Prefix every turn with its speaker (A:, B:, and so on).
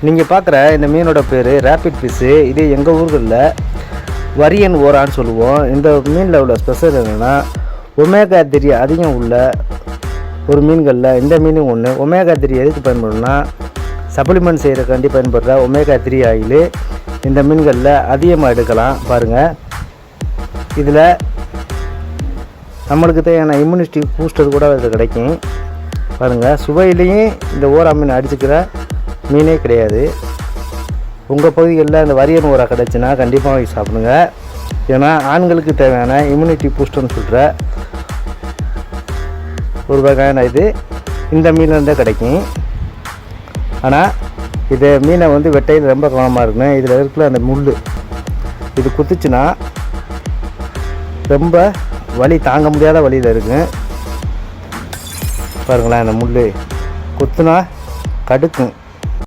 A: நீங்கள் பார்க்குற இந்த மீனோட பேர் ரேபிட் ஃபிஷ்ஷு. இது எங்கள் ஊர்களில் வரியன் ஓரான்னு சொல்லுவோம். இந்த மீனில் உள்ள ஸ்பெஷல் என்னென்னா ஒமேகா 3 அதிகம் உள்ள ஒரு மீன்களில் இந்த மீனும் ஒன்று. ஒமேகா 3 எதுக்கு பயன்படும்னா சப்ளிமெண்ட் செய்கிறக்காண்டி பயன்படுற ஒமேகா 3 ஆயில் இந்த மீன்களில் அதிகமாக எடுக்கலாம். பாருங்கள், இதில் நம்மளுக்கு தேவையான இம்யூனிட்டி பூஸ்டர் கூட இது கிடைக்கும். பாருங்கள், சுவையிலையும் இந்த ஓரா மீன் அடிச்சுக்கிற மீனே கிடையாது. உங்கள் பகுதிகளில் இந்த வரியன் ஓரா கிடச்சுன்னா கண்டிப்பாக வாங்கி சாப்பிடுங்க. ஏன்னா ஆண்களுக்கு தேவையான இம்யூனிட்டி பூஸ்டர்னு சொல்கிற ஒரு வகையான இது இந்த மீன்லேருந்தே கிடைக்கும். ஆனால் இது மீனை வெட்டையில் ரொம்ப கவனமாக இருக்கணும். இதில் இருக்கிற அந்த முள் இது குத்துச்சுன்னா ரொம்ப வலி தாங்க முடியாத வலியில் இருக்குங்க. பாருங்களேன், அந்த முள் குத்துனா கடுக்கும்.